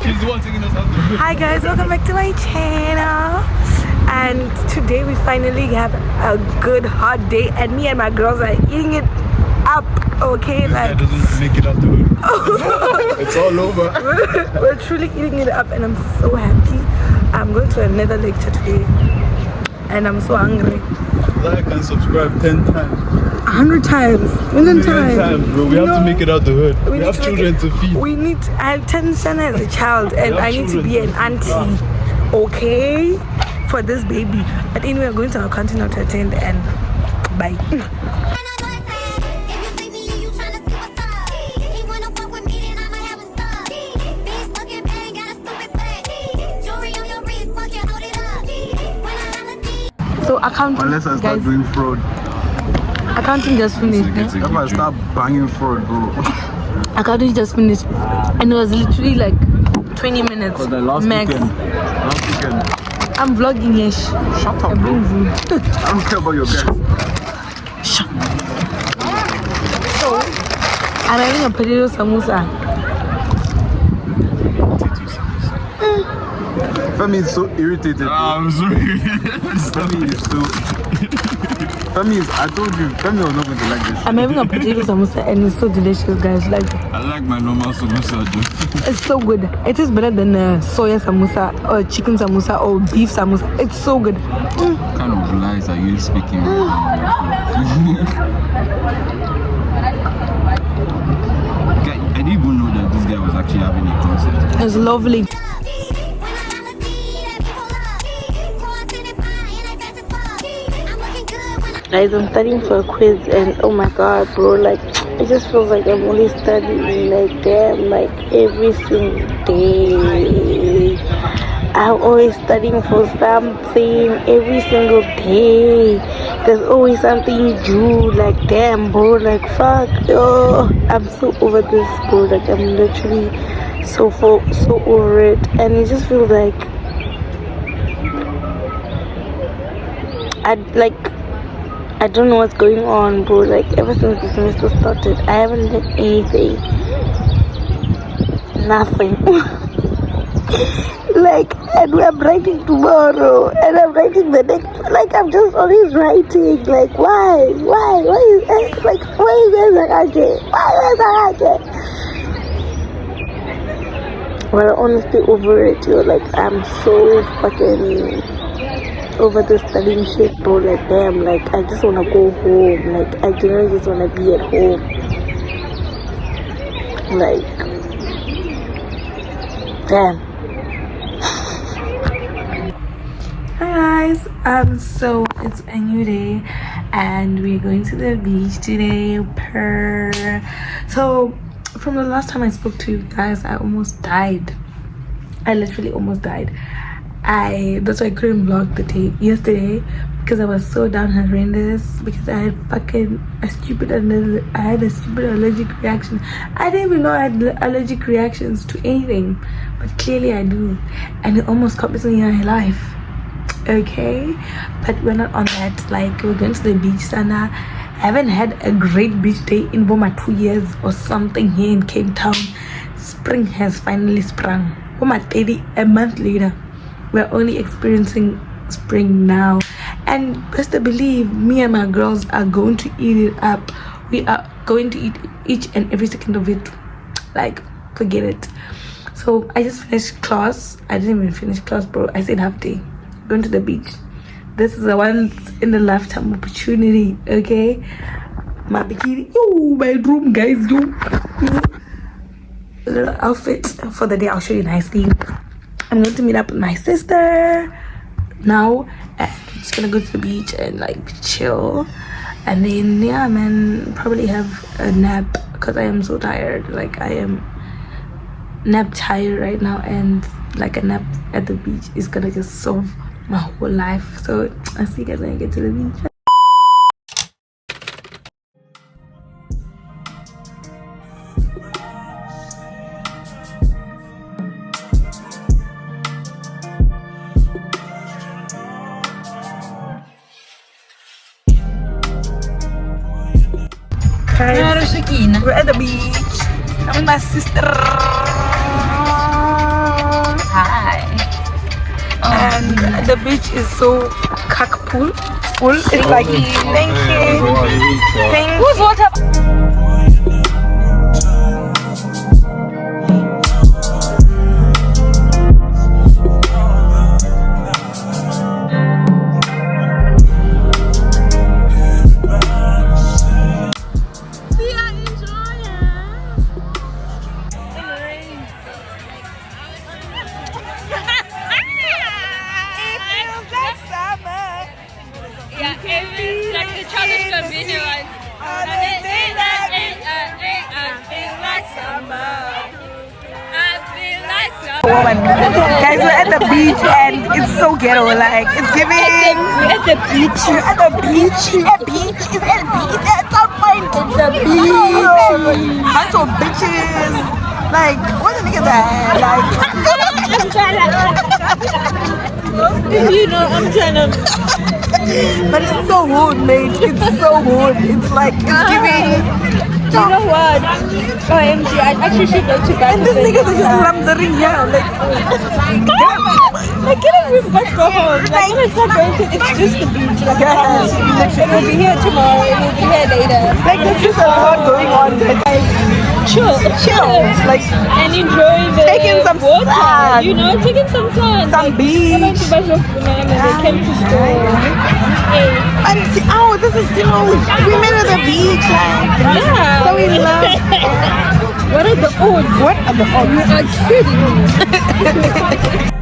She's the one taking us out there. Hi guys, welcome back to my channel. And today we finally have a good hot day, and me and my girls are eating it up. Okay, This guy like doesn't make it out the hood. It's all over. we're truly eating it up, and I'm so happy. I'm going to another lecture today, and I'm so hungry. Like and subscribe 10 times. 100 times, million times. Bro. We have to make it out the hood. We have need children to feed. We need. I attention as a child, and I need to be an auntie. Okay, for this baby. But anyway, I'm going to our country now to attend, and bye. So accounting, Unless I start guys, doing fraud. accounting just finished. If I start banging fraud, bro. Accounting just finished, and it was literally like 20 minutes For the last max. weekend. I'm vlogging, yes. Shut up, I'm bro. being rude. I don't care about your guys. So, I'm having a potato samosa. Femi is so irritated. I'm sorry. Femi is so. Femi is. I told you, Femi was not going to like this. I'm having a potato samosa, and it's so delicious, guys. Like, I like my normal samosa, dude. it's so good. It is better than soya samosa or chicken samosa or beef samosa. It's so good. What kind of lies are you speaking? I didn't even know that this guy was actually having a concert. It's lovely. Guys, I'm studying for a quiz, and oh my god, bro, like, it just feels like I'm only studying, like, damn, like, every single day. I'm always studying for something, every single day. There's always something you do, like, damn, bro, like, fuck, yo. I'm so over this, bro, like, I'm literally so over it, and it just feels like, I don't know what's going on, bro. Like, ever since the semester started, I haven't done anything. Nothing. Like, and I'm writing tomorrow, and I'm writing the next. Like, I'm just always writing. Like, why? Why you guys like? Why you guys are again? Why you guys are again? Well, honestly, over it, yo. Like, I'm so fucking over the studying shit, bro. Like, damn, like, I just wanna go home. Like, I generally just wanna be at home. Like, damn. Hi guys, so it's a new day, and we're going to the beach today. So, from the last time I spoke to you guys, I almost died. I literally almost died. That's why I couldn't vlog the day yesterday, because I was so down horrendous, because I had a stupid allergic reaction. I didn't even know I had allergic reactions to anything, but clearly I do, and it almost cost me my life. Okay, but we're not on that. Like, we're going to the beach, Sana. I haven't had a great beach day in about my 2 years or something here in Cape Town. Spring has finally sprung. A month later, we're only experiencing spring now, and best to believe, me and my girls are going to eat it up. We are going to eat each and every second of it. Like, forget it. So I just finished class. I didn't even finish class, bro. I said half day, going to the beach. This is a once in a lifetime opportunity. Okay, my bikini, my room, guys, a little outfit for the day. I'll show you nicely. I'm going to meet up with my sister now, and I'm just gonna go to the beach and like chill, and then yeah, man, probably have a nap, because I am so tired. Like, I am nap tired right now, and like a nap at the beach is gonna just solve my whole life. So I'll see you guys when I get to the beach. We're at the beach. I'm with my sister. high. And the beach is so cockpool. It's like, thank you. Thank you. Who's water? Like the challenge convenient one. Guys, we're at the beach and it's so ghetto. Like it's giving. We're at the beach. We're at the beach. At beach. It's at beach. At some point. It's a beach. Bunch of bitches. Like what the niggas at? Like. You know, I'm trying to. But it's so wood, mate. It's so wood. It's like it's giving. You know what? OMG, I actually should go to back. And this niggas is just lumbering here. Like, get a room, let's go home. Like, when it's not going to, it's just the beach. Like, it will be here tomorrow, it will be here later. Like, there's just a lot going on. Like, chill. Like, and enjoy the taking some water. sun. You know, taking some sun. Some like, beach. I went to bunch of women and they came to school. Hey. And this is we met at the beach. Yeah. So in love. What are the odds? What are the odds? You are kidding me.